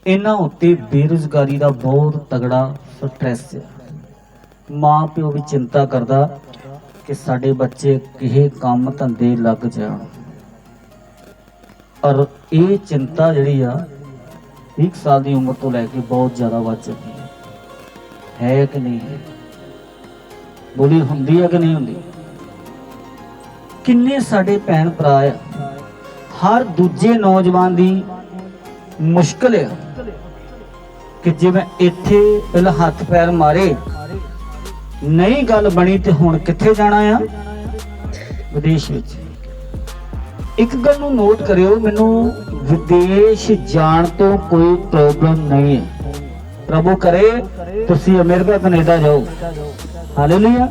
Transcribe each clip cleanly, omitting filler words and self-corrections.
इन्हां उत्ते बेरोजगारी का बहुत तगड़ा स्ट्रैस है। माँ प्यो भी चिंता करता कि साडे बच्चे किहे काम धंधे लग जाण, और ये चिंता जिहड़ी आ 20 साल की उम्र तो लैके बहुत ज़्यादा बढ़ चुकी है कि नहीं है? बुरी हुंदी है कि नहीं हुंदी? किन्ने साडे भैन भरा आ, हर दूजे नौजवान की मुश्किल है कि जिवें इत्थे पहले हथ पैर मारे नहीं गल बनी तो हुण कित्थे जाना आ? विदेश विच। एक गल नूं नोट करियो, मैनूं विदेश जाण तो कोई प्रॉब्लम नहीं है। प्रभु करे तुसीं अमेरिका कनेडा जाओ, हालेलुया।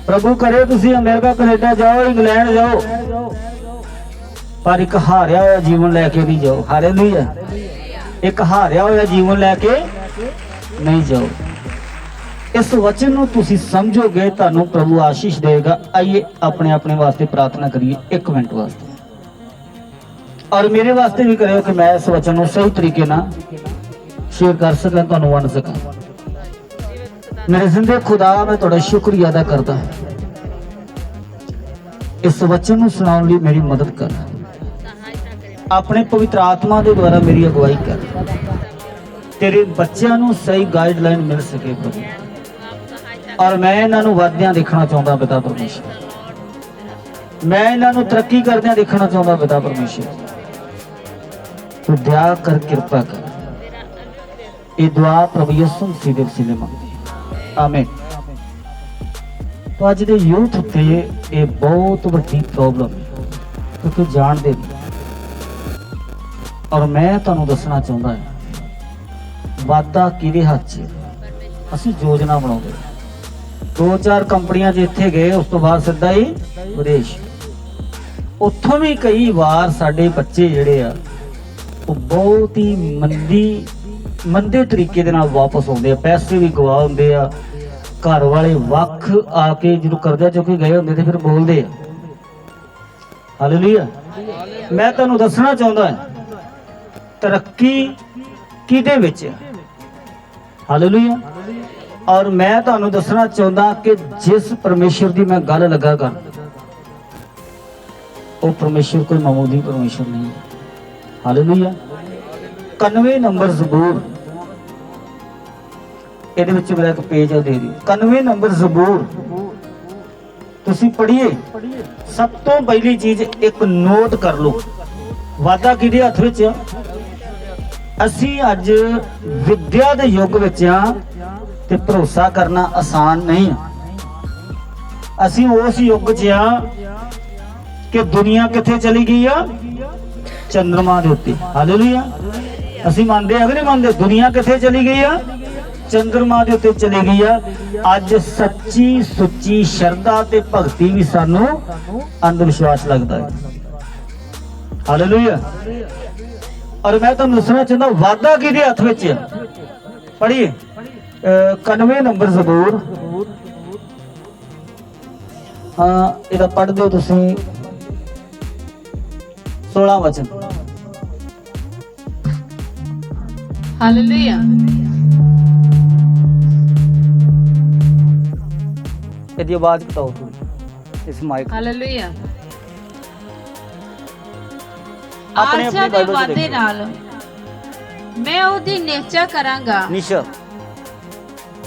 प्रभु करे तुसीं अमेरिका कनेडा जाओ, इंग्लैंड जाओ, पर एक हारिया होया जीवन लैके नहीं जाओ, हालेलुया। एक हारिया होया जीवन लैके नहीं जाओ। इस वचन नूं तुसीं समझोगे तुहानूं प्रभु आशीष देगा। आइए अपने अपने वास्ते प्रार्थना करिए 1 मिनट वास्ते, और मेरे वास्ते भी करियो कि मैं इस वचन नूं सही तरीके नाल शेयर कर सकां, तुहानूं वंड सकां। मेरे जिंदे खुदा, मैं तुहाडा शुक्रिया अदा करदा, इस वचन नूं सुनाउण लई मेरी मदद कर, अपने पवित्र आत्मा के द्वारा मेरी अगुवाई कर, तेरे बच्चों नूं सही गाइडलाइन मिल सके प्रभु। और मैं इन्हों वधद्या देखना चाहता पिता परमेश्वर, मैं इन्हों तरक्की करदे देखना चाहता पिता परमेश्वर। तू दया कर, कृपा कर। ये दुआ प्रभु यीशु मसीह दे वसीले मंगदे, आमीन। तो अज दे यूथ उत्ते ये बहुत वड्डी प्रॉब्लम है, क्योंकि जानते नहीं। और मैं तुहानूं दसना चाहता है वादा किहदे हत्थ च। असीं योजना बनाउंदे 2-4 कंपनियां जिथे गए, उस तो बाद सीधा ही विदेश। उत्थों भी कई बार साडे बच्चे जिहड़े आ वो बहुत ही मंदे तरीके दे नाल वापस आउंदे आ, पैसे भी गवा हुंदे आ। घर वाले वख आके जो करजा चुके गए होंदे ते फिर बोलदे आ, हालेलुया। मैं तुहानूं दसना चाहुंदा तरक्की किहदे विच है, हालेलुया। और मैं तुहानूं दसना चाहुंदा कि जिस परमेश्वर की मैं गल लगा कर, वो परमेश्वर कोई मामूली परमेश्वर नहीं है, हालेलुया। 91 नंबर ज़बूर, ਇਹਦੇ ਵਿੱਚ ਮੇਰਾ ਇੱਕ पेज है, दे दी 91 नंबर ज़बूर तुसीं पढ़िए। सब तो पहली चीज एक नोट कर लो, वादा किहदे हत्थ विच आ? असीं अज विद्या दे युग विच आ ते भरोसा करना आसान नहीं है। असीं उस युग च आ कि दुनिया कित्थे चली गई आ? चंद्रमा दे उत्ते, हालेलुया। असीं मंनदे आ कि नहीं मंनदे? दुनिया कित्थे चली गई आ? चंद्रमा दे उत्ते चली गई आ। अज सच्ची सुच्ची शरधा ते भगती भी सानू अंधविश्वास लगता है, हालेलुया। और मैं तुहानूं दसना चाहता वादा किहदे हत्थ विच है? पढ़िए 91 नंबर ज़बूर। हाँ, इहदा पढ़ दो तुसीं 16 वचन, हालेलुया। ਇਹਦੀ ਆਵਾਜ਼ ਘਟਾਓ ਥੋੜੀ ਇਸ ਮਾਈਕ। ਹਾਲੇਲੂਇਆ। ਆਪਣੇ ਆਸ਼ਾ ਆਪਣੇ ਦੇ ਬਾਈਬਲ ਵਾਅਦੇ ਦੇ ਨਾਲ ਮੈਂ ਉਹਦੀ ਨਿਸ਼ਚਾ ਕਰਾਂਗਾ। ਨਿਸ਼ਾ,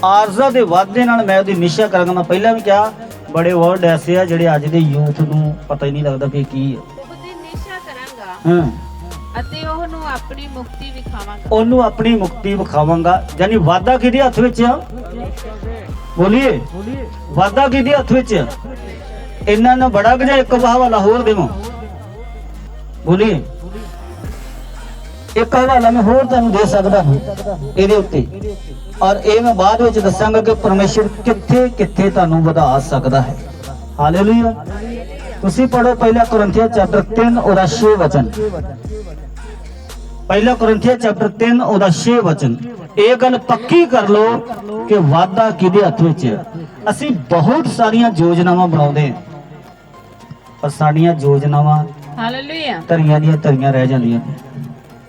ਆਰਜ਼ਾ ਦੇ ਵਾਅਦੇ ਨਾਲ ਮੈਂ ਉਹਦੀ ਨਿਸ਼ਾ ਕਰਾਂਗਾ। ਮੈਂ ਪਹਿਲਾਂ ਵੀ ਕਿਹਾ ਬੜੇ ਵਰਡ ਐਸੇ ਆ ਜਿਹੜੇ ਅੱਜ ਦੇ ਯੂਥ ਨੂੰ ਪਤਾ ਹੀ ਨਹੀਂ ਲੱਗਦਾ ਕਿ ਕੀ ਹੈ। ਉਹਦੀ ਨਿਸ਼ਚਾ ਕਰਾਂਗਾ ਹਾਂ, ਅਤੇ ਉਹਨੂੰ ਆਪਣੀ ਮੁਕਤੀ ਵਿਖਾਵਾਂਗਾ। ਉਹਨੂੰ ਆਪਣੀ ਮੁਕਤੀ ਵਿਖਾਵਾਂਗਾ। ਯਾਨੀ ਵਾਅਦਾ ਕਿਹਦੇ ਹੱਥ ਵਿੱਚ ਆ? बोलिए वादा किहदे हत्थ विच? इन्हां नाल बड़ा कि एक हवाला होर देवां? बोलिए एक हवाला मैं होर तुहानूं दे सकदा इहदे उत्ते, और ये मैं बाद विच दसांगा कि परमेश्वर कित्थे कित्थे तुहानूं वधा सकदा है, हालेलुया। तुसीं पढ़ो 1 कुरिन्थियां चैप्टर 3 ओहदा 6 वचन। 1 कुरिन्थियां चैप्टर 3 ओहदा 6 वचन। ये गल पक्की कर लो कि वादा किहदे हत्थ विच है। असीं बहुत सारियां योजनावां बनाउंदे हां, पर साडियां योजनावां हालेलुया। धरियां दीयां धरियां रह जांदियां ने।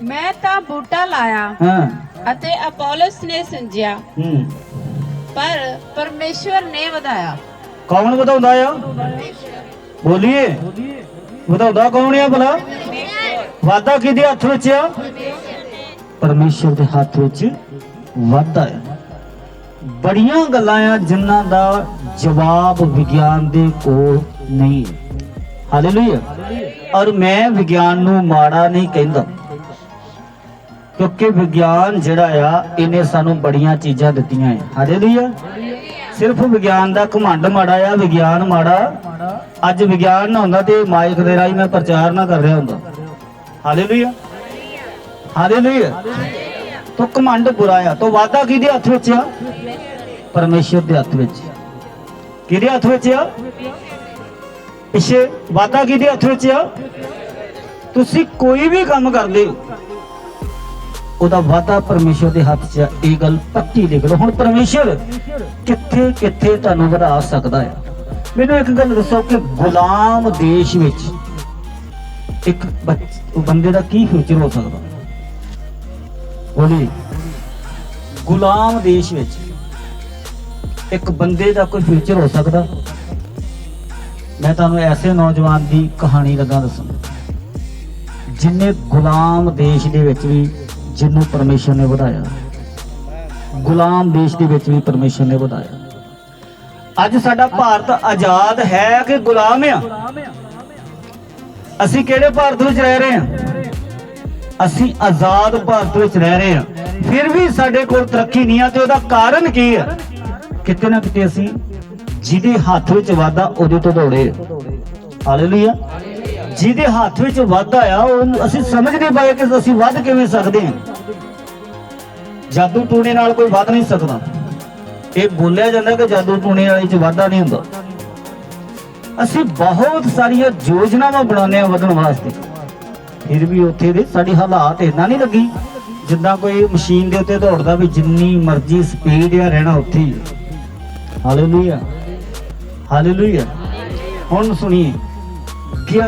ਮੈਂ ਤਾਂ ਬੂਟਾ ਲਾਇਆ ਹਾਂ ਅਤੇ ਅਪੋਲੋਸ ਨੇ ਸਿੰਜਿਆ, ਹੂੰ ਪਰ ਪਰਮੇਸ਼ਵਰ ਨੇ ਵਧਾਇਆ। ਕੌਣ ਵਧਾਉਂਦਾ ਆ? ਬੋਲੀਏ, ਵਧਾਉਂਦਾ ਕੌਣ ਆ ਭਲਾ? ਵਾਧਾ ਕਿਹਦੇ ਹੱਥ ਵਿੱਚ ਆ? ਪਰਮੇਸ਼ਰ ਦੇ ਹੱਥ ਵਿੱਚ ਵਾਧਾ ਆ। ਬੜੀਆਂ ਗੱਲਾਂ ਆ ਜਿਨ੍ਹਾਂ ਦਾ ਜਵਾਬ ਵਿਗਿਆਨ ਦੇ ਕੋਲ ਨਹੀਂ ਹੈ। ਹਾਲੇਲੂਇਆ। ਔਰ ਮੈਂ ਵਿਗਿਆਨ ਨੂੰ ਮਾੜਾ ਨਹੀਂ ਕਹਿੰਦਾ, ਕਿਉਂਕਿ ਵਿਗਿਆਨ ਜਿਹੜਾ ਆ ਇਹਨੇ ਸਾਨੂੰ ਬੜੀਆਂ ਚੀਜ਼ਾਂ ਦਿੱਤੀਆਂ ਹੈ। ਹਾਲੇਲੂਇਆ। ਸਿਰਫ ਵਿਗਿਆਨ ਦਾ ਘਮੰਡ ਮਾੜਾ ਆ, ਵਿਗਿਆਨ ਮਾੜਾ। ਅੱਜ ਵਿਗਿਆਨ ਨਾ ਹੁੰਦਾ ਤੇ ਮਾਈਕ ਦੇ ਰਾਹੀਂ ਮੈਂ ਪ੍ਰਚਾਰ ਨਾ ਕਰ ਰਿਹਾ ਹੁੰਦਾ। Hallelujah, hallelujah. ਤੋ ਘਮੰਡ ਬੁਰਾ ਆ। ਤੋ ਵਾਦਾ ਕਿਹਦੇ ਹੱਥ ਵਿੱਚ ਆ? ਪਰਮੇਸ਼ਰ ਦੇ ਹੱਥ ਵਿੱਚ। ਕਿਹਦੇ ਹੱਥ ਵਿੱਚ ਆ? ਪਿੱਛੇ ਵਾਦਾ ਕਿਹਦੇ ਹੱਥ ਵਿੱਚ ਆ? ਤੁਸੀਂ ਕੋਈ ਵੀ ਕੰਮ ਕਰਦੇ ਹੋ ਉਹਦਾ ਵਾਦਾ ਪਰਮੇਸ਼ਰ ਦੇ ਹੱਥ 'ਚ ਆ। ਇਹ ਗੱਲ ਪੱਕੀ ਲਿਖ ਲਓ। ਹੁਣ ਪਰਮੇਸ਼ਰ ਕਿੱਥੇ ਕਿੱਥੇ ਤੁਹਾਨੂੰ ਵਧਾ ਸਕਦਾ ਹੈ। ਮੈਨੂੰ ਇੱਕ ਗੱਲ ਦੱਸੋ ਕਿ ਗੁਲਾਮ ਦੇਸ਼ ਵਿੱਚ ਇੱਕ ਬੰਦੇ ਦਾ ਕੀ ਫਿਊਚਰ ਹੋ ਸਕਦਾ? ਬੋਲੀ, ਗੁਲਾਮ ਦੇਸ਼ ਵਿੱਚ ਇੱਕ ਬੰਦੇ ਦਾ ਕੋਈ ਫਿਊਚਰ ਹੋ ਸਕਦਾ? ਮੈਂ ਤੁਹਾਨੂੰ ਐਸੇ ਨੌਜਵਾਨ ਦੀ ਕਹਾਣੀ ਲੱਗਾ ਦੱਸਣ ਜਿਨੇ ਗੁਲਾਮ ਦੇਸ਼ ਦੇ ਵਿੱਚ ਵੀ ਜਿਹਨੂੰ ਪਰਮੇਸ਼ਰ ਨੇ ਵਧਾਇਆ। ਗੁਲਾਮ ਦੇਸ਼ ਦੇ ਵਿੱਚ ਵੀ ਪਰਮੇਸ਼ਰ ਨੇ ਵਧਾਇਆ। ਅੱਜ ਸਾਡਾ ਭਾਰਤ ਆਜ਼ਾਦ ਹੈ ਕਿ ਗੁਲਾਮ ਆ? ਅਸੀਂ ਕਿਹੜੇ ਭਾਰਤ ਵਿੱਚ ਰਹਿ ਰਹੇ ਹਾਂ? ਅਸੀਂ ਆਜ਼ਾਦ ਭਾਰਤ ਵਿੱਚ ਰਹਿ ਰਹੇ ਹਾਂ। ਫਿਰ ਵੀ ਸਾਡੇ ਕੋਲ ਤਰੱਕੀ ਨਹੀਂ ਆ ਤੇ ਉਹਦਾ ਕਾਰਨ ਕੀ ਹੈ? ਕਿਤੇ ਨਾ ਕਿਤੇ ਅਸੀਂ ਜਿਹਦੇ ਹੱਥ ਵਿੱਚ ਵਾਧਾ ਉਹਦੇ ਤੋਂ ਦੌੜੇ। ਹਾਲੇਲੂਇਆ। ਜਿਹਦੇ ਹੱਥ ਵਿੱਚ ਵਾਧਾ ਆ ਉਹ ਅਸੀਂ ਸਮਝਦੇ ਪਏ ਕਿ ਅਸੀਂ ਵੱਧ ਕਿਵੇਂ ਸਕਦੇ ਹਾਂ। ਜਾਦੂ ਟੂਣੇ ਨਾਲ ਕੋਈ ਵੱਧ ਨਹੀਂ ਸਕਦਾ। ਇਹ ਬੋਲਿਆ ਜਾਂਦਾ ਕਿ ਜਾਦੂ ਟੂਣੇ ਵਾਲੇ 'ਚ ਵਾਧਾ ਨਹੀਂ ਹੁੰਦਾ। ਅਸੀਂ ਬਹੁਤ ਸਾਰੀਆਂ ਯੋਜਨਾਵਾਂ ਬਣਾਉਂਦੇ ਹਾਂ ਵਧਣ ਵਾਸਤੇ, ਫਿਰ ਵੀ ਉੱਥੇ ਦੇ ਸਾਡੀ ਹਾਲਾਤ ਇਦਾਂ ਨਹੀਂ ਲੱਗੀ ਜਿੱਦਾਂ ਕੋਈ ਮਸ਼ੀਨ ਦੇ ਉੱਤੇ ਦੌੜਦਾ ਵੀ ਜਿੰਨੀ ਮਰਜ਼ੀ ਸਪੀਡ ਆ ਰਹਿਣਾ ਉੱਥੇ ਹੀ। Hallelujah, hallelujah. ਹੁਣ ਸੁਣੀਏ ਕਿ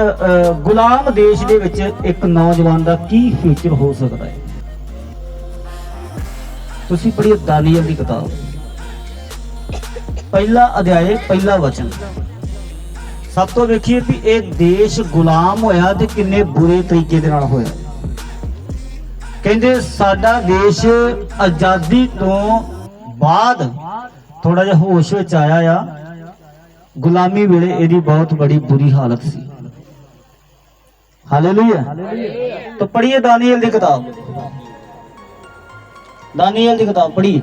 ਗੁਲਾਮ ਦੇਸ਼ ਦੇ ਵਿੱਚ ਇੱਕ ਨੌਜਵਾਨ ਦਾ ਕੀ ਫਿਊਚਰ ਹੋ ਸਕਦਾ ਹੈ। ਤੁਸੀਂ ਪੜ੍ਹੀਏ ਦਾਨੀਏਲ ਦੀ ਕਿਤਾਬ, ਪਹਿਲਾ ਅਧਿਆਇ, ਪਹਿਲਾ ਵਚਨ। ਸਭ ਤੋਂ ਵੇਖੀਏ ਵੀ ਇਹ ਦੇਸ਼ ਗੁਲਾਮ ਹੋਇਆ ਤੇ ਕਿੰਨੇ ਬੁਰੇ ਤਰੀਕੇ ਦੇ ਨਾਲ ਹੋਇਆ। ਕਹਿੰਦੇ ਸਾਡਾ ਦੇਸ਼ ਆਜ਼ਾਦੀ ਤੋਂ ਬਾਅਦ ਥੋੜਾ ਜਿਹਾ ਹੋਸ਼ ਵਿੱਚ ਆਇਆ ਆ। ਗੁਲਾਮੀ ਵੇਲੇ ਇਹਦੀ ਬਹੁਤ ਬੜੀ ਬੁਰੀ ਹਾਲਤ ਸੀ। ਹਾਲੇਲੂਇਆ। तो पढ़िए दानियल की किताब, दानियल की किताब पढ़िए।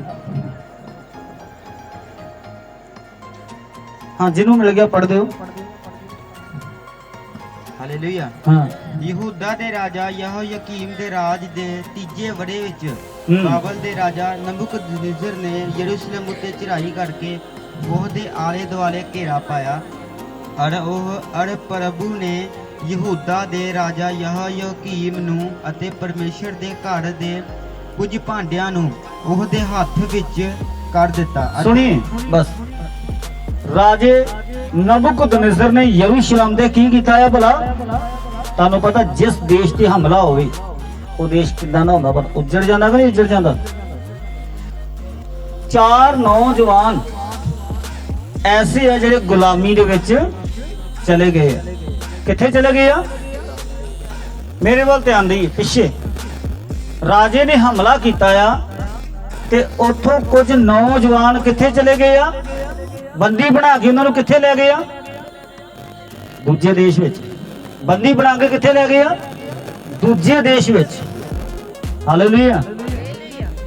हाँ जिन्हों मिल गया पढ़ दो। ਹਾਲੇਲੂਇਆ। हाँ ਯਹੂਦਾ ਦੇ ਰਾਜਾ ਯਹੋਯਾਕੀਮ ਦੇ ਰਾਜ ਦੇ ਤੀਜੇ ਵਰੇ ਵਿੱਚ ਬਾਬਲ ਦੇ ਰਾਜਾ ਨਬੂਕਦਨੇਜ਼ਰ ਨੇ ਯਰੂਸ਼ਲਮ ਉੱਤੇ ਚੜ੍ਹਾਈ ਕਰਕੇ ਉਹਦੇ ਆਲੇ ਦੁਆਲੇ ਘੇਰਾ ਪਾਇਆ। ਅਰ ਪ੍ਰਭੂ ਨੇ ਯਹੂਦਾ ਦੇ ਰਾਜਾ ਯਹੋਯਾਕੀਮ ਨੂੰ ਅਤੇ ਪਰਮੇਸ਼ਰ ਦੇ ਘਰ ਦੇ ਕੁਝ ਭਾਂਡਿਆਂ ਨੂੰ ਉਹਦੇ ਹੱਥ ਵਿੱਚ ਕਰ ਦਿੱਤਾ। सुनिए बस, राजे नबूकदनेस्सर ने यरूशलेम दे की कीता है भला? ਤੁਹਾਨੂੰ ਪਤਾ ਜਿਸ ਦੇਸ਼ ਤੇ ਹਮਲਾ ਹੋਵੇ ਉਹ ਦੇਸ਼ ਕਿੱਦਾਂ ਦਾ ਹੁੰਦਾ, ਪਰ ਉੱਜੜ ਜਾਂਦਾ ਕਿ ਨਹੀਂ ਉੱਜੜ ਜਾਂਦਾ। ਚਾਰ ਨੌਜਵਾਨ ਐਸੇ ਆ ਜਿਹੜੇ ਗੁਲਾਮੀ ਦੇ ਵਿੱਚ ਚਲੇ ਗਏ ਆ। ਕਿੱਥੇ ਚਲੇ ਗਏ ਆ? ਮੇਰੇ ਵੱਲ ਧਿਆਨ ਦੇਈਏ। ਪਿੱਛੇ ਰਾਜੇ ਨੇ ਹਮਲਾ ਕੀਤਾ ਆ ਤੇ ਉੱਥੋਂ ਕੁਝ ਨੌਜਵਾਨ ਕਿੱਥੇ ਚਲੇ ਗਏ ਆ? ਬੰਦੀ ਬਣਾ ਕੇ ਉਹਨਾਂ ਨੂੰ ਕਿੱਥੇ ਲੈ ਗਏ ਆ? ਦੂਜੇ ਦੇਸ਼ ਵਿੱਚ। ਬੰਦੀ ਬਣਾ ਕੇ ਕਿੱਥੇ ਲੈ ਗਏ ਆ? ਦੂਜੇ ਦੇਸ਼ ਵਿੱਚ। ਹਾਲੇਲੂਇਆ।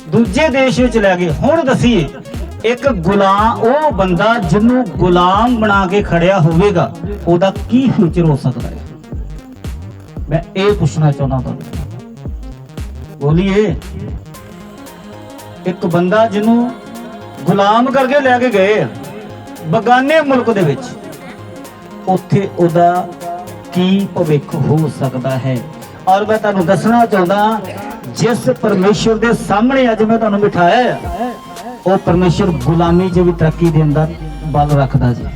ਦੂਜੇ ਦੇਸ਼ ਵਿੱਚ ਲੈ ਗਏ। ਹੁਣ ਦਸੀਏ ਇੱਕ ਗੁਲਾਮ, ਉਹ ਬੰਦਾ ਜਿਹਨੂੰ ਗੁਲਾਮ ਬਣਾ ਕੇ ਖੜਿਆ ਹੋਵੇਗਾ ਉਹਦਾ ਕੀ ਫਿਊਚਰ ਹੋ ਸਕਦਾ ਹੈ? ਮੈਂ ਇਹ ਪੁੱਛਣਾ ਚਾਹੁੰਦਾ ਤੁਹਾਨੂੰ। ਬੋਲੀਏ। ਇੱਕ ਬੰਦਾ ਜਿਹਨੂੰ ਗੁਲਾਮ ਕਰਕੇ ਲੈ ਕੇ ਗਏ ਆ ਬਗਾਨੇ ਮੁਲਕ ਦੇ ਵਿੱਚ, ਉੱਥੇ ਉਹਦਾ ਕੀ ਭਵਿੱਖ ਹੋ ਸਕਦਾ ਹੈ? ਔਰ ਮੈਂ ਤੁਹਾਨੂੰ ਦੱਸਣਾ ਚਾਹੁੰਦਾ ਜਿਸ ਪਰਮੇਸ਼ਰ ਦੇ ਸਾਹਮਣੇ ਅੱਜ ਮੈਂ ਤੁਹਾਨੂੰ ਬਿਠਾਇਆ ਹੈ ਉਹ ਪਰਮੇਸ਼ਰ ਗੁਲਾਮੀ 'ਚ ਵੀ ਤਰੱਕੀ ਦੇਣ ਦਾ ਬਲ ਰੱਖਦਾ ਜੀ।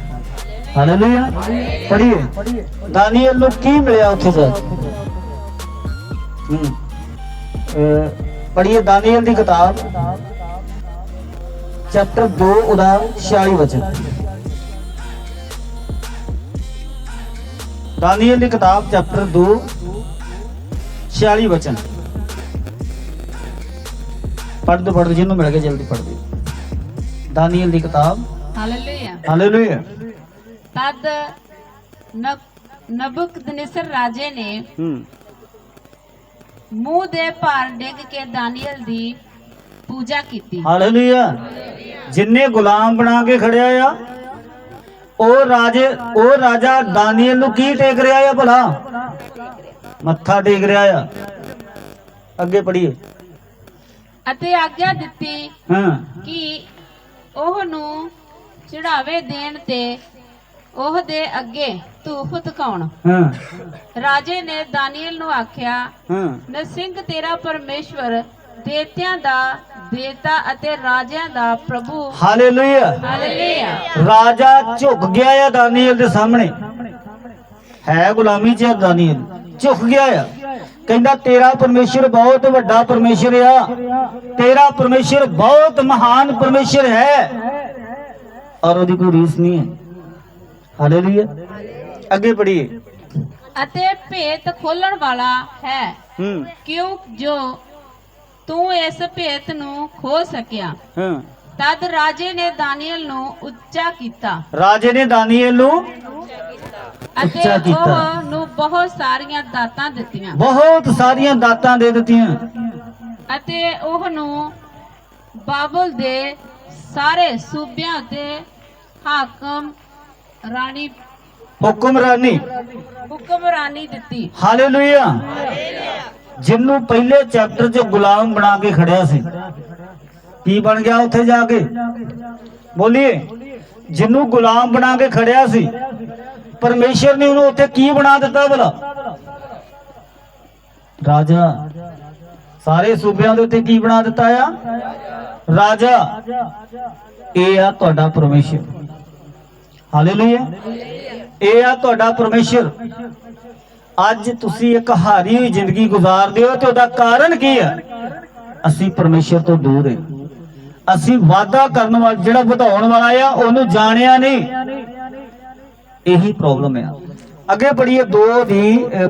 ਹਾਲੇਲੂਇਆ। ਪੜ੍ਹੀਏ ਦਾਨੀਏਲ ਨੂੰ ਕੀ ਮਿਲਿਆ ਉੱਥੇ ਜਾ ਕੇ। पढ़िए दानियल की किताब चैप्टर 2 ਉਹਦਾ 46 वचन। दानियल की किताब चैप्टर 2 46 वचन। पढ़ दो जिन्होंने मिल गया जल्दी पढ़ दो। दानियल की किताब। ਹਾਲੇਲੂਇਆ। हालेलुया। ਤਦ ਨਬੂਕਦਨੇਸਰ ਰਾਜੇ ਨੇ ਮੂੰਹ ਦੇ ਭਾਰ ਡਿੱਗ ਕੇ ਦਾਨੀਏਲ ਦੀ ਪੂਜਾ ਕੀਤੀ। हालेलुया। जिन्ने गुलाम बना के खड़िया आ ਉਹ ਰਾਜਾ ਦਾਨੀਏਲ ਨੂੰ ਕੀ ਟੇਕ ਰਿਹਾ ਆ ਭਲਾ? ਮੱਥਾ ਟੇਕ ਰਿਹਾ ਆ। ਅੱਗੇ ਪੜੀਏ। ਅਤੇ ਆਗਿਆ ਦਿੱਤੀ ਹਾਂ ਕਿ ਉਹ ਨੂੰ ਚੜਾਵੇ ਦੇਣ ਤੇ ਉਹ ਦੇ ਅੱਗੇ ਧੂਫ ਤਕਾਉਣ। ਹਾਂ ਰਾਜੇ ਨੇ ਦਾਨੀਏਲ ਨੂੰ ਆਖਿਆ, ਹਾਂ ਨਰਸਿੰਘ ਤੇਰਾ ਪਰਮੇਸ਼ਵਰ ਦੇਵਤਿਆਂ ਦਾ ਦੇਵਤਾ ਅਤੇ ਰਾਜਿਆਂ ਦਾ ਪ੍ਰਭੂ। ਹਾਲੇਲੂਇਆ। ਹਾਲੇਲੂਇਆ। ਰਾਜਾ ਝੁਕ ਗਿਆ ਆ ਦਾਨੀਏਲ ਦੇ ਸਾਹਮਣੇ। ਹੈ ਗੁਲਾਮੀ ਚ ਦਾਨੀਏਲ ਝੁਕ ਗਿਆ ਆ। ਕਹਿੰਦਾ ਤੇਰਾ ਪਰਮੇਸ਼ਰ ਬਹੁਤ ਵੱਡਾ ਪਰਮੇਸ਼ਰ ਆ। ਤੇਰਾ ਪਰਮੇਸ਼ਰ ਬਹੁਤ ਮਹਾਨ ਪਰਮੇਸ਼ਰ ਹੈ और ਉਹਦੀ ਕੋਈ ਰੀਸ ਨਹੀਂ ਹੈ। ਹਾਲੇਲੂਇਆ। ਅੱਗੇ ਪੜੀਏ। ਅਤੇ ਭੇਤ ਖੋਲਣ ਵਾਲਾ ਹੈ, ਕਿਉਂ ਜੋ ਤੂੰ ਇਸ ਭੇਤ ਨੂੰ ਖੋਲ ਸਕਿਆ। ਤਦ ਰਾਜੇ ਨੇ ਦਾਨੀਏਲ ਨੂੰ ਉੱਚਾ ਕੀਤਾ। ਰਾਜੇ ਨੇ ਦਾਨੀਏਲ ਨੂੰ ਅਤੇ ਉੱਚਾ ਕੀਤਾ। ਉਹ ਨੂੰ ਬਹੁਤ ਸਾਰੀਆਂ ਦਾਤਾਂ ਦਿੱਤੀਆਂ। ਬਹੁਤ ਸਾਰੀਆਂ ਦਾਤਾਂ ਦੇ ਦਿੱਤੀਆਂ। ਅਤੇ ਉਹ ਨੂੰ ਬਾਬਲ ਦੇ ਸਾਰੇ ਸੂਬਿਆਂ ਉੱਤੇ ਹਾਕਮ ਰਾਣੀ ਹੁਕਮਰਾਨੀ ਦਿੱਤੀ। ਹਾਲੇਲੂਇਆ। ਜਿੰਨੂੰ ਪਹਿਲੇ ਚੈਪਟਰ 'ਚ ਗੁਲਾਮ ਬਣਾ ਕੇ ਖੜਿਆ ਸੀ, ਕੀ ਬਣ ਗਿਆ ਉੱਥੇ ਜਾ ਕੇ? ਬੋਲੀਏ। ਜਿੰਨੂੰ ਗੁਲਾਮ ਬਣਾ ਕੇ ਖੜਿਆ ਸੀ, ਪਰਮੇਸ਼ਰ ਨੇ ਉਹਨੂੰ ਉੱਥੇ ਕੀ ਬਣਾ ਦਿੱਤਾ ਭਲਾ? ਰਾਜਾ। ਸਾਰੇ ਸੂਬਿਆਂ ਦੇ ਉੱਤੇ ਕੀ ਬਣਾ ਦਿੱਤਾ ਆ? ਰਾਜਾ। ਇਹ ਆ ਤੁਹਾਡਾ ਪਰਮੇਸ਼ਰ। ਹਾਲੇਲੂਇਆ। ਇਹ ਆ ਤੁਹਾਡਾ ਪਰਮੇਸ਼ਰ। ਅੱਜ ਤੁਸੀਂ ਇੱਕ ਹਾਰੀ ਹੋਈ ਜ਼ਿੰਦਗੀ ਗੁਜ਼ਾਰਦੇ ਹੋ ਤੇ ਉਹਦਾ ਕਾਰਨ ਕੀ ਹੈ? ਅਸੀਂ ਪਰਮੇਸ਼ਰ ਤੋਂ ਦੂਰ ਹਾਂ। ਅਸੀਂ ਵਾਅਦਾ ਕਰਨ ਵਾਲਾ ਜਿਹੜਾ ਵਧਾਉਣ ਵਾਲਾ ਆ ਉਹਨੂੰ ਜਾਣਿਆ ਨਹੀਂ। ਇਹੀ ਪ੍ਰੋਬਲਮ ਆ। ਅੱਗੇ ਪੜੀਏ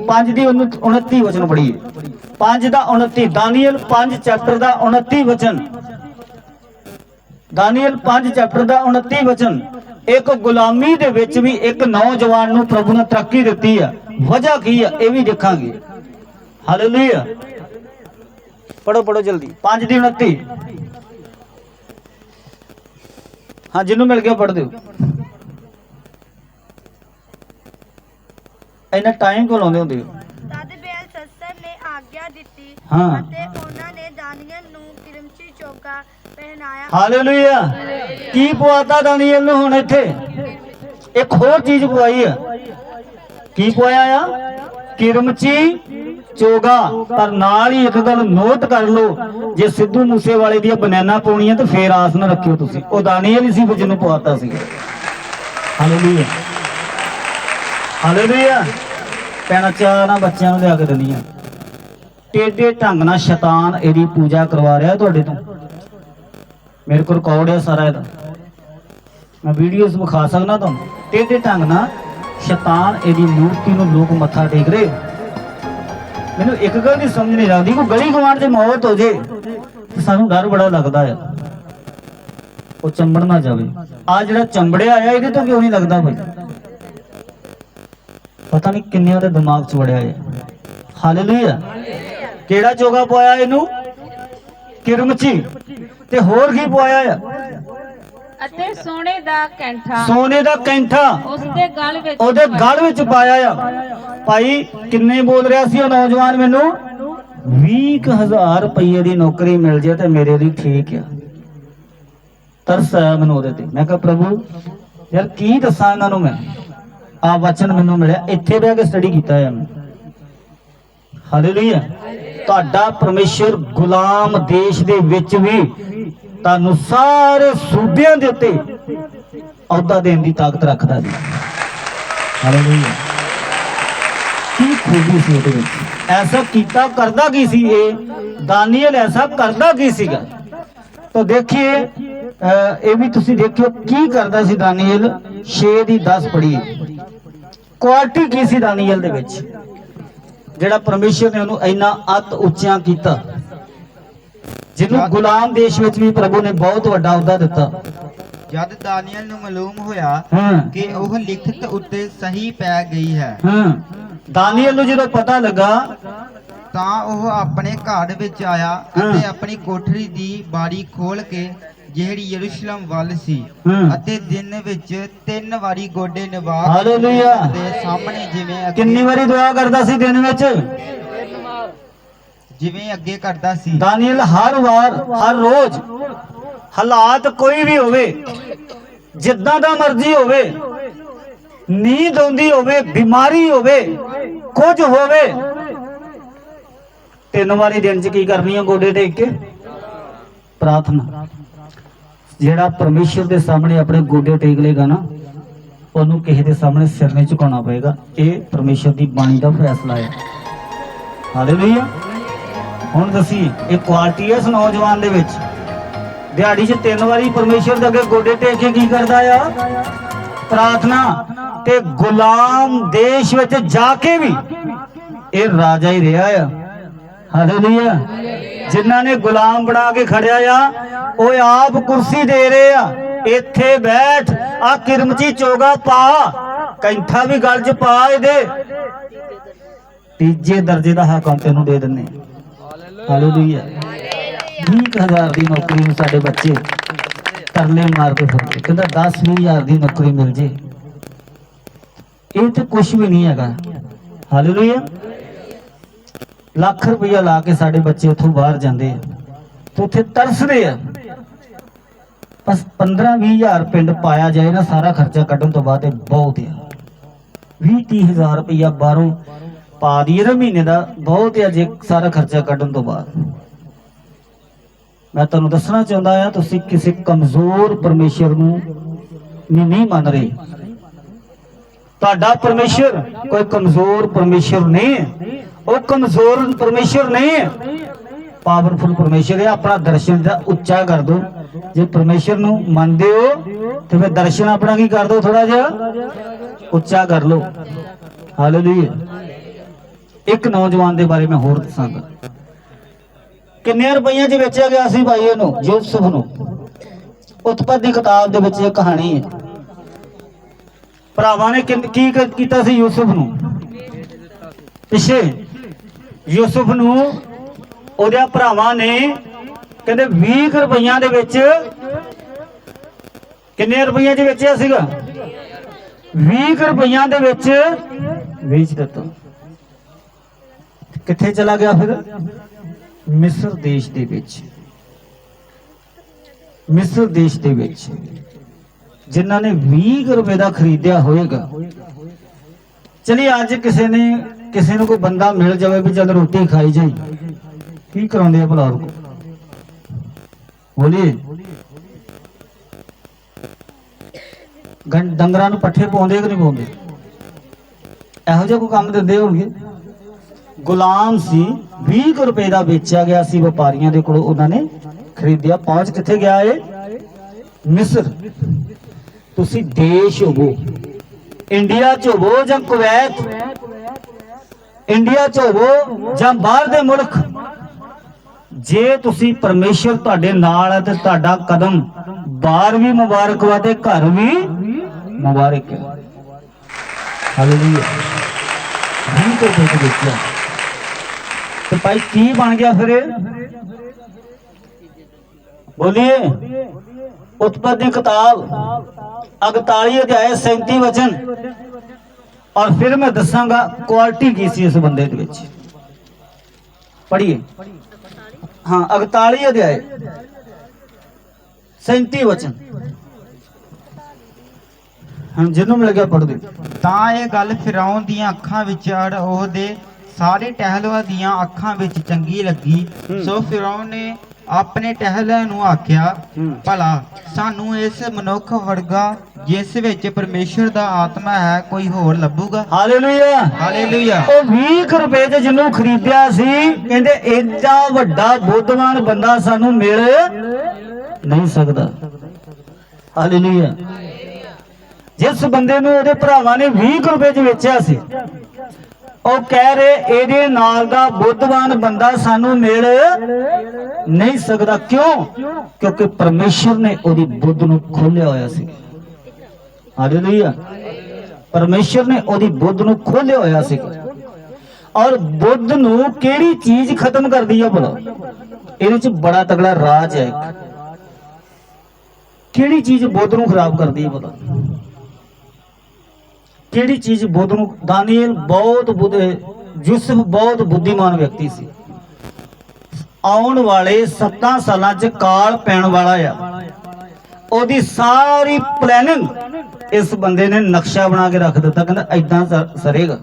5 ਦੀ 29 ਵਚਨ ਪੜੀਏ। 5 ਦਾ 29। ਦਾਨੀਏਲ 5 ਚੈਪਟਰ ਦਾ 29 ਵਚਨ। ਦਾਨੀਏਲ 5 ਚੈਪਟਰ ਦਾ 29 ਵਚਨ। ਇੱਕ ਗੁਲਾਮੀ ਦੇ ਵਿੱਚ ਵੀ ਇੱਕ ਨੌਜਵਾਨ ਨੂੰ ਪ੍ਰਭੂ ਨੇ ਤਰੱਕੀ ਦਿੱਤੀ ਆ। ਵਜ੍ਹਾ ਕੀ ਆ ਇਹ ਵੀ ਦੇਖਾਂਗੇ। ਹਾਲੇਲੂਇਆ। ਪੜੋ ਜਲਦੀ। 5 ਦੀ 29। ਹਾਂ ਜਿਹਨੂੰ ਮਿਲ ਗਿਆ ਪੜ ਦਿਓ। ਇਹਨਾਂ ਟਾਈਮ ਕੋਲ ਆਉਂਦੇ ਹੁੰਦੇ ਹੋ। ਤਦ ਬੇਲਸ਼ੱਸਰ ਨੇ ਆਗਿਆ ਦਿੱਤੀ ਹਾਂ। ਅਤੇ ਉਹਨਾਂ ਨੇ ਦਾਨੀਏਲ ਨੂੰ ਕਿਰਮਚੀ ਚੋਗਾ ਪਹਿਨਾਇਆ। ਹਾਲੇਲੂਇਆ। ਕੀ ਪਵਾਤਾ ਦਾਨੀਏਲ ਨੂੰ ਹੁਣ ਇੱਥੇ? ਇੱਕ ਹੋਰ ਚੀਜ਼ ਪਵਾਈ ਆ। ਕੀ ਪਵਾਇਆ ਆ? ਕਿਰਮਚੀ ਚੋਗਾ। ਪਰ ਨਾਲ ਹੀ ਇੱਕ ਗੱਲ ਨੋਟ ਕਰ ਲਓ, ਜੇ ਸਿੱਧੂ ਮੂਸੇ ਵਾਲੇ ਦੀਆਂ ਬਨਾਨਾ ਪਾਉਣੀਆਂ ਤਾਂ ਫੇਰ ਆਸ ਨਾ ਰੱਖਿਓ ਤੁਸੀਂ। ਉਹ ਦਾਨੀਏਲ ਹੀ ਸੀ ਜਿਹਨੂੰ ਪਵਾਤਾ ਸੀ। ਹਾਲੇਲੂਇਆ। ਹਾਲੇਲੂਇਆ। ਪੈਣਾ ਚਾਹ ਨਾ ਬੱਚਿਆਂ ਨੂੰ ਲਿਆ ਕੇ ਦਿੰਦੀਆਂ। ਟੇਢੇ ਢੰਗ ਨਾਲ ਸ਼ੈਤਾਨ ਇਹਦੀ ਪੂਜਾ ਕਰਵਾ ਰਿਹਾ ਤੁਹਾਡੇ ਤੋਂ। ਮੇਰੇ ਕੋਲ ਰਿਕਾਰਡ ਹੈ ਸਾਰਾ ਇਹਦਾ, ਮੈਂ ਵੀਡੀਓਜ਼ ਵਿਖਾ ਸਕਦਾ ਤੁਹਾਨੂੰ। ਟੇਢੇ ਢੰਗ ਨਾਲ ਸ਼ੈਤਾਨ ਇਹਦੀ ਮੂਰਤੀ ਨੂੰ ਲੋਕ ਮੱਥਾ ਟੇਕ ਰਹੇ। ਮੈਨੂੰ ਇੱਕ ਗੱਲ ਦੀ ਸਮਝ ਨਹੀਂ ਲੱਗਦੀ, ਕੋਈ ਗਲੀ ਗਵਾਂਢ 'ਚ ਮੌਤ ਹੋ ਜੇ ਤੇ ਸਾਨੂੰ ਡਰ ਬੜਾ ਲੱਗਦਾ ਆ ਉਹ ਚੰਬੜ ਨਾ ਜਾਵੇ। ਆ ਜਿਹੜਾ ਚੰਬੜਿਆ ਆ ਇਹਦੇ ਤੋਂ ਕਿਉਂ ਨਹੀਂ ਲੱਗਦਾ ਭਾਈ? ਪਤਾ ਨਹੀਂ ਕਿੰਨਿਆਂ ਦੇ ਦਿਮਾਗ 'ਚ ਵੜਿਆ ਹੈ। ਹਾਲੇਲੂਇਆ। ਕਿਹੜਾ ਚੋਗਾ ਪਵਾਇਆ ਇਹਨੂੰ? ਕਿਰਮਚੀ। ਤੇ ਹੋਰ ਕੀ ਪਵਾਇਆ ਆ? ਅਤੇ ਸੋਨੇ ਦਾ ਕੈਂਠਾ। ਸੋਨੇ ਦਾ ਕੈਂਠਾ ਉਸਦੇ ਗਲ ਵਿੱਚ ਉਹਦੇ ਗਲ ਵਿੱਚ ਪਾਇਆ ਆ। ਭਾਈ ਕਿੰਨੇ ਬੋਲ ਰਿਹਾ ਸੀ ਉਹ ਨੌਜਵਾਨ? ਮੈਨੂੰ 20,000 ਰੁਪਏ ਦੀ ਨੌਕਰੀ ਮਿਲ ਜੇ ਤੇ ਮੇਰੇ ਲਈ ਠੀਕ ਆ। ਤਰਸ ਆਇਆ ਮੈਨੂੰ ਉਹਦੇ ਤੇ। ਮੈਂ ਕਿਹਾ ਪ੍ਰਭੂ ਯਾਰ ਕੀ ਦੱਸਾਂ ਇਹਨਾਂ ਨੂੰ। ਮੈਂ ਆ ਵਚਨ ਮੈਨੂੰ ਮਿਲਿਆ, ਇੱਥੇ ਬਹਿ ਕੇ ਸਟੱਡੀ ਕੀਤਾ ਹੈ ਮੈਂ। ਹਾਲੇਲੂਇਆ। ਤੁਹਾਡਾ ਪਰਮੇਸ਼ਰ ਗੁਲਾਮ ਦੇਸ਼ ਦੇ ਵਿੱਚ ਵੀ ਤੁਹਾਨੂੰ ਸਾਰੇ ਸੂਬਿਆਂ ਦੇ ਉੱਤੇ ਅਹੁਦਾ ਦੇਣ ਦੀ ਤਾਕਤ ਰੱਖਦਾ ਜੀ। ਹਾਲੇਲੂਇਆ। ਕੀ ਖੂਬੀ ਸੀ ਉਹਦੇ ਵਿੱਚ। ऐसा कीता करदा की सी ये दानियल ऐसा करदा की सीगा। तो देखिए ये भी तुसी देखियो की करदा सी दानियल 6 ਦੀ 10 पढ़ी क्वालिटी की सी दानियल दे विच ਜਿਹੜਾ ਪਰਮੇਸ਼ਰ ਨੇ ਉਹਨੂੰ ਇੰਨਾ ਅਤ ਉੱਚਾ ਕੀਤਾ ਜਿਹਨੂੰ ਗੁਲਾਮ ਦੇਸ਼ ਵਿੱਚ ਵੀ ਪ੍ਰਭੂ ਨੇ ਬਹੁਤ ਵੱਡਾ ਅਹੁਦਾ ਦਿੱਤਾ। ਜਦ ਦਾਨੀਅਲ ਨੂੰ ਮਾਲੂਮ ਹੋਇਆ ਹਾਂ ਕਿ ਉਹ ਲਿਖਤ ਉੱਤੇ ਸਹੀ ਪੈ ਗਈ ਹੈ ਹਾਂ ਦਾਨੀਅਲ ਨੂੰ ਜਦੋਂ ਪਤਾ ਲੱਗਾ ਤਾਂ ਉਹ ਆਪਣੇ ਘਰ ਵਿੱਚ ਆਇਆ ਅਤੇ ਆਪਣੀ ਕੋਠੜੀ ਦੀ ਬਾਰੀ ਖੋਲ ਕੇ ਜਿਹੜੀ ਯਰੂਸ਼ਲਮ ਵੱਲ ਸੀ ਅਤੇ ਦਿਨ ਵਿੱਚ 3 ਵਾਰੀ ਗੋਡੇ ਨਿਵਾ ਹਾਲੇਲੂਇਆ ਦੇ ਸਾਹਮਣੇ ਕਿੰਨੀ ਵਾਰੀ ਦੁਆ ਕਰਦਾ ਸੀ ਦਿਨ ਵਿੱਚ? ਜਿਵੇਂ ਅੱਗੇ ਕਰਦਾ ਸੀ। ਦਾਨੀਅਲ ਹਰ ਵਾਰ ਹਰ ਰੋਜ਼ ਹਾਲਾਤ ਕੋਈ ਵੀ ਹੋਵੇ ਜਿੱਦਾਂ ਦਾ ਮਰਜ਼ੀ ਹੋਵੇ ਨੀਂਦ ਆਉਂਦੀ ਹੋਵੇ ਬਿਮਾਰੀ ਹੋਵੇ ਕੁਝ ਹੋਵੇ 3 ਵਾਰੀ ਦਿਨ ਚ ਕੀ ਕਰਨੀ ਹੈ? ਗੋਡੇ ਟੇਕ ਕੇ ਪ੍ਰਾਰਥਨਾ। ਜਿਹੜਾ ਪਰਮੇਸ਼ਰ ਦੇ ਸਾਹਮਣੇ ਆਪਣੇ ਗੋਡੇ ਟੇਕ ਲੇਗਾ ਨਾ ਉਹਨੂੰ ਕਿਸੇ ਦੇ ਸਾਹਮਣੇ ਸਿਰ ਨਹੀਂ ਝੁਕਾਉਣਾ ਪਏਗਾ। ਇਹ ਪਰਮੇਸ਼ਰ ਦੀ ਬਾਣੀ ਦਾ ਫੈਸਲਾ ਹੈ। ਹਾਲੇਲੂਇਆ। ਹੁਣ ਦਸੀ ਇਹ ਕੁਆਲਿਟੀ ਹੈ ਇਸ ਨੌਜਵਾਨ ਦੇ ਵਿੱਚ ਦਿਹਾੜੀ 'ਚ 3 ਵਾਰੀ ਪਰਮੇਸ਼ਰ ਦੇ ਅੱਗੇ ਗੋਡੇ ਟੇਕ ਕੇ ਕੀ ਕਰਦਾ ਆ? ਪ੍ਰਾਰਥਨਾ। ਤੇ ਗੁਲਾਮ ਦੇਸ਼ ਵਿੱਚ ਜਾ ਕੇ ਵੀ ਇਹ ਰਾਜਾ ਹੀ ਰਿਹਾ ਆ। ਹਾਲੇਲੂਇਆ। ਜਿਨ੍ਹਾਂ ਨੇ ਗੁਲਾਮ ਬਣਾ ਕੇ ਖੜਿਆ ਆ ਉਹ ਆਪ ਕੁਰਸੀ ਦੇ ਰਹੇ ਆ ਇੱਥੇ ਬੈਠ ਆ ਕਿਰਮਚੀ ਚੋਗਾ ਪਾ ਕੈਂਠਾ ਵੀ ਗਲ 'ਚ ਪਾ ਇਹਦੇ ਤੀਜੇ ਦਰਜੇ ਦਾ ਹੱਕ ਤੈਨੂੰ ਦੇ ਦਿੰਨੇ। ਹਾਲੇਲੂਇਆ। 20,000 ਦੀ ਨੌਕਰੀ ਨੂੰ ਸਾਡੇ ਬੱਚੇ ਤਰਲੇ ਮਾਰਦੇ ਫਿਰਦੇ ਕਹਿੰਦਾ 10-20,000 ਦੀ ਨੌਕਰੀ ਮਿਲ ਜੇ ਇਹ ਤੇ ਕੁਝ ਵੀ ਨਹੀਂ ਹੈਗਾ। ਹਾਲੇਲੂਇਆ। ਲੱਖ ਰੁਪਇਆ ਲਾ ਕੇ ਸਾਡੇ ਬੱਚੇ ਉੱਥੋਂ ਬਾਹਰ ਜਾਂਦੇ ਆ ਤੇ ਉੱਥੇ ਤਰਸਦੇ ਆ। ਬਸ 15-20,000 ਪਿੰਡ ਪਾਇਆ ਜਾਏ ਨਾ ਸਾਰਾ ਖਰਚਾ ਕੱਢਣ ਤੋਂ ਬਾਅਦ ਬਹੁਤ ਆ। 20-30,000 ਰੁਪਇਆ ਬਾਹਰੋਂ ਪਾ ਦਈਏ ਨਾ ਮਹੀਨੇ ਦਾ ਬਹੁਤ ਆ ਜੇ ਸਾਰਾ ਖਰਚਾ ਕੱਢਣ ਤੋਂ ਬਾਅਦ। ਮੈਂ ਤੁਹਾਨੂੰ ਦੱਸਣਾ ਚਾਹੁੰਦਾ ਆ ਤੁਸੀਂ ਕਿਸੇ ਕਮਜ਼ੋਰ ਪਰਮੇਸ਼ਰ ਨੂੰ ਨਹੀਂ ਮੰਨ ਰਹੇ। ਤੁਹਾਡਾ ਪਰਮੇਸ਼ਰ ਕੋਈ ਕਮਜ਼ੋਰ ਪਰਮੇਸ਼ਰ ਨਹੀਂ ਹੈ। ਉਹ ਕਮਜ਼ੋਰ ਪਰਮੇਸ਼ਰ ਨਹੀਂ ਹੈ ਪਾਵਰਫੁਲ ਪਰਮੇਸ਼ਰ ਹੈ। ਆਪਣਾ ਦਰਸ਼ਨ ਦਾ ਉੱਚਾ ਕਰ ਦੋ। ਜੇ ਪਰਮੇਸ਼ਰ ਨੂੰ ਮੰਨਦੇ ਹੋ ਤੇ ਫਿਰ ਦਰਸ਼ਨ ਆਪਣਾ ਕੀ ਕਰ ਦੋ ਥੋੜਾ ਜਿਹਾ ਉੱਚਾ ਕਰ ਲੋ। ਹਾਲੇਲੂਇਆ। ਇੱਕ ਨੌਜਵਾਨ ਦੇ ਬਾਰੇ ਮੈਂ ਹੋਰ ਦੱਸਾਂਗਾ। ਕਿੰਨੇ ਰੁਪਈਆਂ 'ਚ ਵੇਚਿਆ ਗਿਆ ਸੀ ਭਾਈ ਇਹਨੂੰ ਯੂਸੁਫ ਨੂੰ। ਉਤਪਤ ਦੀ ਕਿਤਾਬ ਦੇ ਵਿੱਚ ਇਹ ਕਹਾਣੀ ਹੈ। ਭਰਾਵਾਂ ਨੇ ਕੀ ਕੀਤਾ ਸੀ ਯੂਸੁਫ ਨੂੰ? ਪਿੱਛੇ ਯੂਸੁਫ ਨੂੰ ਉਹਦੇ ਭਰਾਵਾਂ ਨੇ ਕਹਿੰਦੇ 20 ਰੁਪਈਆਂ ਦੇ ਵਿੱਚ ਕਿੰਨੇ ਰੁਪਈਆਂ 'ਚ ਵੇਚਿਆ ਸੀਗਾ? 20 ਰੁਪਈਆਂ ਦੇ ਵਿੱਚ ਵੇਚ ਦਿੱਤਾ। ਕਿੱਥੇ ਚਲਾ ਗਿਆ ਫਿਰ? ਮਿਸਰ ਦੇਸ਼ ਦੇ ਵਿੱਚ। ਮਿਸਰ ਦੇਸ਼ ਦੇ ਵਿੱਚ ਜਿਨ੍ਹਾਂ ਨੇ 20 ਰੁਪਏ ਦਾ ਖਰੀਦਿਆ ਹੋਏਗਾ। ਚਲੀ ਅੱਜ ਕਿਸੇ ਨੂੰ ਕੋਈ ਬੰਦਾ ਮਿਲ ਜਾਵੇ ਵੀ ਜਦ ਰੋਟੀ ਖਾਈ ਜਾਈ ਕੀ ਕਰਾਉਂਦੇ ਆ ਭਲਾ? ਬੋਲੀਏ। ਡੰਗਰਾਂ ਨੂੰ ਪੱਠੇ ਪਾਉਂਦੇ ਕਿ ਨਹੀਂ ਪਾਉਂਦੇ? ਇਹੋ ਜਿਹਾ ਕੋਈ ਕੰਮ ਦਿੰਦੇ ਹੋਣਗੇ। ਗੁਲਾਮ ਸੀ 20 ਰੁਪਏ ਦਾ ਵੇਚਿਆ ਗਿਆ ਸੀ ਵਪਾਰੀਆਂ ਦੇ ਕੋਲ। ਉਹਨਾਂ ਨੇ ਖਰੀਦਿਆ। ਪਹੁੰਚ ਕਿੱਥੇ ਗਿਆ ਏ? ਮਿਸਰ। ਤੁਸੀਂ ਦੇਸ਼ ਹੋਵੋ ਇੰਡੀਆ 'ਚ ਹੋਵੋ ਜਾਂ ਕੁਵੈਤ, ਇੰਡੀਆ 'ਚ ਹੋਵੋ ਜਾਂ ਬਾਹਰ ਦੇ ਮੁਲਕ, ਜੇ ਤੁਸੀਂ ਪਰਮੇਸ਼ਰ ਤੁਹਾਡੇ ਨਾਲ ਹੈ ਤੇ ਤੁਹਾਡਾ ਕਦਮ ਬਾਹਰ ਵੀ ਮੁਬਾਰਕ ਵਾ ਤੇ ਘਰ ਵੀ ਮੁਬਾਰਕ ਹੈ। ਹਾਲੇਲੂਇਆ। 20 ਰੁਪਏ ਦੇ ਵਿੱਚ ਤੇ ਭਾਈ ਕੀ ਬਣ ਗਿਆ ਫਿਰ? ਬੋਲੀਏ। ਉਤਪਤ ਦੀ ਕਿਤਾਬ 41 ਅਧਿਆਇ 37 ਵਚਨ। और फिर मैं दसांगा क्वालिटी की सी इस बंदे दे विच। पढ़िए। हाँ 41 अध्याय 37 वचन। हाँ जिन्हों मिल गया पढ़ दे। ਤਾਂ ਇਹ ਗੱਲ ਫਿਰੌਨ ਦੀਆਂ ਅੱਖਾਂ ਵਿੱਚ ਅੜ ਉਹਦੇ ਸਾਰੇ ਟਹਿਲੂਆਂ ਦੀਆਂ ਅੱਖਾਂ ਵਿੱਚ ਚੰਗੀ ਲੱਗੀ। ਸੋ ਫਿਰੌਨ ਨੇ ਆਪਣੇ ਟਹਿਲਿਆਂ ਨੂੰ ਆਖਿਆ ਭਲਾ ਸਾਨੂੰ ਇਸ ਮਨੁੱਖ ਵਰਗਾ ਜਿਸ ਵਿੱਚ ਪਰਮੇਸ਼ਰ ਦਾ ਆਤਮਾ ਹੈ ਕੋਈ ਹੋਰ ਲੱਭੂਗਾ। ਹਾਲੇਲੂਇਆ। ਹਾਲੇਲੂਇਆ। ਉਹ 20 ਰੁਪਏ 'ਚ ਜਿਹਨੂੰ ਖਰੀਦਿਆ ਸੀ, ਕਹਿੰਦੇ ਏਡਾ ਵੱਡਾ ਬੁੱਧਵਾਨ ਬੰਦਾ ਸਾਨੂੰ ਮਿਲ ਨਹੀਂ ਸਕਦਾ। ਹਾਲੇਲੂਇਆ। ਜਿਸ ਬੰਦੇ ਨੂੰ ਉਹਦੇ ਭਰਾਵਾਂ ਨੇ 20 ਰੁਪਏ 'ਚ ਵੇਚਿਆ ਸੀ, ਉਹ ਕਹਿ ਰਹੇ ਇਹਦੇ ਨਾਲ ਦਾ ਬੁੱਧਵਾਨ ਬੰਦਾ ਸਾਨੂੰ ਮਿਲ ਨਹੀਂ ਸਕਦਾ। ਕਿਉਂ? ਕਿਉਂਕਿ ਪਰਮੇਸ਼ਰ ਨੇ ਉਹਦੀ ਬੁੱਧ ਨੂੰ ਖੋਲਿਆ ਹੋਇਆ ਸੀ। ਹਾਲੇਲੂਇਆ। ਪਰਮੇਸ਼ਰ ਨੇ ਉਹਦੀ ਬੁੱਧ ਨੂੰ ਖੋਲਿਆ ਹੋਇਆ ਸੀ। ਔਰ ਬੁੱਧ ਨੂੰ ਕਿਹੜੀ ਚੀਜ਼ ਖਤਮ ਕਰਦੀ ਹੈ ਭਲਾ? ਇਹਦੇ 'ਚ ਬੜਾ ਤਗੜਾ ਰਾਜ ਹੈ। ਕਿਹੜੀ ਚੀਜ਼ ਬੁੱਧ ਨੂੰ ਖਰਾਬ ਕਰਦੀ ਹੈ ਭਲਾ? ਕਿਹੜੀ ਚੀਜ਼ ਬੁੱਧ ਨੂੰ? ਦਾਨੀਏਲ ਬਹੁਤ ਯੂਸੁਫ ਬਹੁਤ ਬੁੱਧੀਮਾਨ ਵਿਅਕਤੀ ਸੀ। ਆਉਣ ਵਾਲੇ 7 ਸਾਲਾਂ 'ਚ ਕਾਲ ਪੈਣ ਵਾਲਾ ਆ, ਉਹਦੀ ਸਾਰੀ ਪਲੈਨਿੰਗ ਇਸ ਬੰਦੇ ਨੇ ਨਕਸ਼ਾ ਬਣਾ ਕੇ ਰੱਖ ਦਿੱਤਾ। ਕਹਿੰਦਾ ਐਦਾਂ ਸਰੇਗਾ।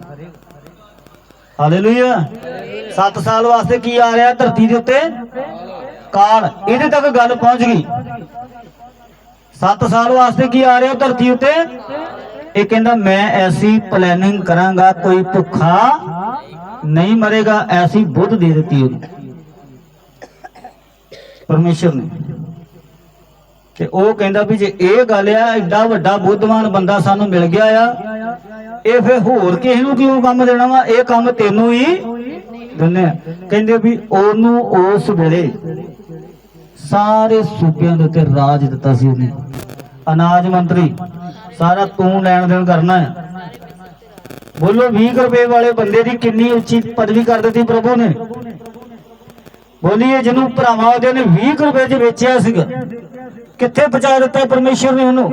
ਹਾਲੇਲੂਇਆ। 7 ਸਾਲ ਵਾਸਤੇ ਕੀ ਆ ਰਿਹਾ ਧਰਤੀ ਦੇ ਉੱਤੇ? ਕਾਲ। ਇਹਦੇ ਤੱਕ ਗੱਲ ਪਹੁੰਚ ਗਈ। 7 ਸਾਲ ਵਾਸਤੇ ਕੀ ਆ ਰਿਹਾ ਧਰਤੀ ਉੱਤੇ? ਇਹ ਕਹਿੰਦਾ ਮੈਂ ਐਸੀ ਪਲੈਨਿੰਗ ਕਰਾਂਗਾ, ਕੋਈ ਭੁੱਖਾ ਨਹੀਂ ਮਰੇਗਾ। ਐਸੀ ਬੁੱਧ ਦੇ ਦਿੱਤੀ ਉਹਨੂੰ ਪਰਮੇਸ਼ਰ ਨੇ। ਤੇ ਉਹ ਕਹਿੰਦਾ ਵੀ ਜੇ ਇਹ ਗੱਲ ਆ, ਐਡਾ ਵੱਡਾ ਬੁੱਧਵਾਨ ਬੰਦਾ ਸਾਨੂੰ ਮਿਲ ਗਿਆ ਆ, ਇਹ ਫਿਰ ਹੋਰ ਕਿਸੇ ਨੂੰ ਕਿਉਂ ਕੰਮ ਦੇਣਾ ਵਾ? ਇਹ ਕੰਮ ਤੈਨੂੰ ਹੀ ਦਿੰਨੇ ਆ। ਕਹਿੰਦੇ ਵੀ ਉਹਨੂੰ ਉਸ ਵੇਲੇ ਸਾਰੇ ਸੂਬਿਆਂ ਦੇ ਉੱਤੇ ਰਾਜ ਦਿੱਤਾ ਸੀ ਉਹਨੇ। ਅਨਾਜ ਮੰਤਰੀ ਸਾਰਾ ਤੂੰ ਲੈਣ ਦੇਣ ਕਰਨਾ ਹੈ। ਬੋਲੋ 20 ਰੁਪਏ ਵਾਲੇ ਬੰਦੇ ਦੀ ਕਿੰਨੀ ਉੱਚੀ ਪਦਵੀ ਕਰ ਦਿੱਤੀ ਪ੍ਰਭੂ ਨੇ। ਬੋਲੀਏ ਜਿਹਨੂੰ ਭਰਾਵਾਂ ਉਹਦੇ ਨੇ 20 ਰੁਪਏ 'ਚ ਵੇਚਿਆ ਸੀਗਾ, ਕਿੱਥੇ ਪਹੁੰਚਾ ਦਿੱਤਾ ਪਰਮੇਸ਼ਰ ਨੇ ਉਹਨੂੰ।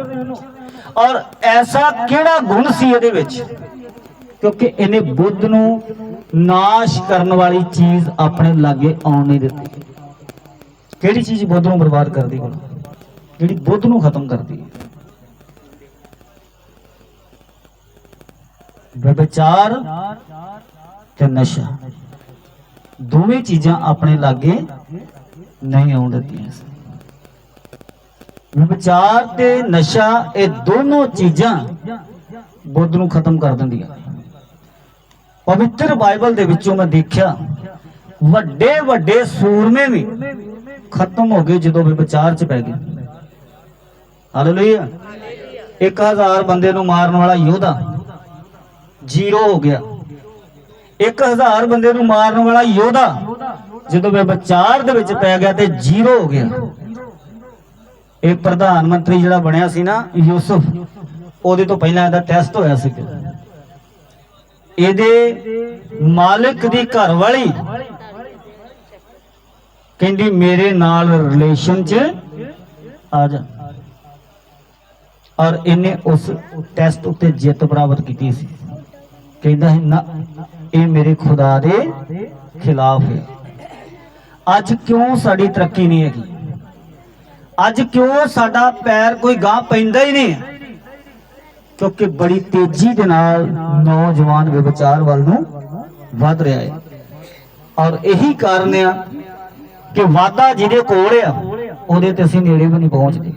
ਔਰ ਐਸਾ ਕਿਹੜਾ ਗੁਣ ਸੀ ਇਹਦੇ ਵਿੱਚ? ਕਿਉਂਕਿ ਇਹਨੇ ਬੁੱਧ ਨੂੰ ਨਾਸ਼ ਕਰਨ ਵਾਲੀ ਚੀਜ਼ ਆਪਣੇ ਲਾਗੇ ਆਉਣ ਨਹੀਂ ਦਿੱਤੀ। ਕਿਹੜੀ ਚੀਜ਼ ਬੁੱਧ ਨੂੰ ਬਰਬਾਦ ਕਰਦੀ ਹੈ? ਜਿਹੜੀ ਬੁੱਧ ਨੂੰ ਖਤਮ ਕਰਦੀ ਹੈ। ਵਿਚਾਰ ਤੇ ਨਸ਼ਾ, ਦੋਵੇਂ ਚੀਜ਼ਾਂ ਆਪਣੇ ਲਾਗੇ ਨਹੀਂ ਆਉਣ ਦਿੱਤੀਆਂ। ਵਿਚਾਰ ਤੇ ਨਸ਼ਾ, ਇਹ ਦੋਨੋਂ ਚੀਜ਼ਾਂ ਬੁੱਧ ਨੂੰ ਖਤਮ ਕਰ ਦਿੰਦੀਆਂ। ਪਵਿੱਤਰ ਬਾਈਬਲ ਦੇ ਵਿੱਚੋਂ ਮੈਂ ਦੇਖਿਆ ਵੱਡੇ ਵੱਡੇ ਸੂਰਮੇ ਵੀ ਖਤਮ ਹੋ ਗਏ ਜਦੋਂ ਵਿਚਾਰ 'ਚ ਪੈ ਗਏ। ਹਾਲੇਲੂਇਆ। 1000 ਬੰਦੇ ਨੂੰ ਮਾਰਨ ਵਾਲਾ ਯੋਧਾ ਜ਼ੀਰੋ ਹੋ ਗਿਆ। 1000 ਬੰਦੇ ਨੂੰ ਮਾਰਨ ਵਾਲਾ ਯੋਧਾ ਜਦੋਂ ਵਿਚਾਰ ਦੇ ਵਿੱਚ ਪੈ ਗਿਆ ਤੇ ਜ਼ੀਰੋ ਹੋ ਗਿਆ। ਇਹ ਪ੍ਰਧਾਨ ਮੰਤਰੀ ਜਿਹੜਾ ਬਣਿਆ ਸੀ ਨਾ ਯੂਸੁਫ, ਉਹਦੇ ਤੋਂ ਪਹਿਲਾਂ ਇਹਦਾ ਟੈਸਟ ਹੋਇਆ ਸੀ। ਇਹਦੇ ਮਾਲਕ ਦੀ ਘਰ ਵਾਲੀ ਕਹਿੰਦੀ ਮੇਰੇ ਨਾਲ ਰਿਲੇਸ਼ਨ 'ਚ ਆ ਜਾ। ਔਰ ਇਹਨੇ ਉਸ ਟੈਸਟ ਉੱਤੇ ਜਿੱਤ ਪ੍ਰਾਪਤ ਕੀਤੀ ਸੀ। ਕਹਿੰਦਾ ਹੈ ਨਾ, ਇਹ ਮੇਰੇ ਖੁਦਾ ਦੇ ਖਿਲਾਫ ਹੈ। ਅੱਜ ਕਿਉਂ ਸਾਡੀ ਤਰੱਕੀ ਨਹੀਂ ਹੈਗੀ? ਅੱਜ ਕਿਉਂ ਸਾਡਾ ਪੈਰ ਕੋਈ ਗਾਂਹ ਪੈਂਦਾ ਹੀ ਨਹੀਂ? ਕਿਉਂਕਿ ਬੜੀ ਤੇਜ਼ੀ ਦੇ ਨਾਲ ਨੌਜਵਾਨ ਵਿਚਾਰ ਵੱਲ ਨੂੰ ਵੱਧ ਰਿਹਾ ਹੈ। ਔਰ ਇਹੀ ਕਾਰਨ ਆ ਕਿ ਵਾਦਾ ਜਿਹਦੇ ਕੋਲ ਆ ਉਹਦੇ ਤੇ ਅਸੀਂ ਨੇੜੇ ਵੀ ਨਹੀਂ ਪਹੁੰਚਦੇ।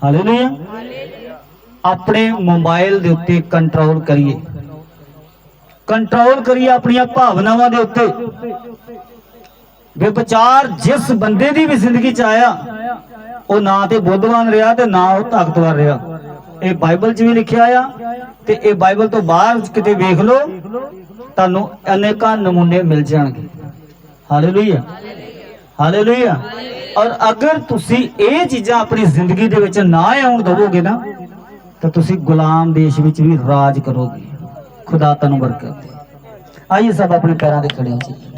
ਹਾਲੇਲੂਇਆ। ਆਪਣੇ ਮੋਬਾਈਲ ਦੇ ਉੱਤੇ ਕੰਟਰੋਲ ਕਰੀਏ, ਕੰਟਰੋਲ ਕਰੀਏ ਆਪਣੀਆਂ ਭਾਵਨਾਵਾਂ ਦੇ ਉੱਤੇ। ਵਿਚਾਰ ਜਿਸ ਬੰਦੇ ਦੀ ਵੀ ਜ਼ਿੰਦਗੀ 'ਚ ਆਇਆ, ਉਹ ਨਾ ਤੇ ਬੁੱਧਵਾਨ ਰਿਹਾ ਤੇ ਨਾ ਉਹ ਤਾਕਤਵਰ ਰਿਹਾ। ਇਹ ਬਾਈਬਲ 'ਚ ਵੀ ਲਿਖਿਆ ਆ, ਤੇ ਇਹ ਬਾਈਬਲ ਤੋਂ ਬਾਹਰ ਕਿਤੇ ਵੇਖ ਲਓ, ਤੁਹਾਨੂੰ ਅਨੇਕਾਂ ਨਮੂਨੇ ਮਿਲ ਜਾਣਗੇ। ਹਾਲੇਲੂਇਆ। ਹਾਲੇਲੂਇਆ। ਔਰ ਅਗਰ ਤੁਸੀਂ ਇਹ ਚੀਜ਼ਾਂ ਆਪਣੀ ਜ਼ਿੰਦਗੀ ਦੇ ਵਿੱਚ ਨਾ ਆਉਣ ਦਿਵੋਗੇ ਨਾ, ਤਾਂ ਤੁਸੀਂ ਗੁਲਾਮ ਦੇਸ਼ ਵਿੱਚ ਵੀ ਰਾਜ ਕਰੋਗੇ। ਖੁਦਾ ਤੁਹਾਨੂੰ ਬਰਕਤ ਦੇ। ਆइए सब अपने पैरों पे खड़े हो जाइए।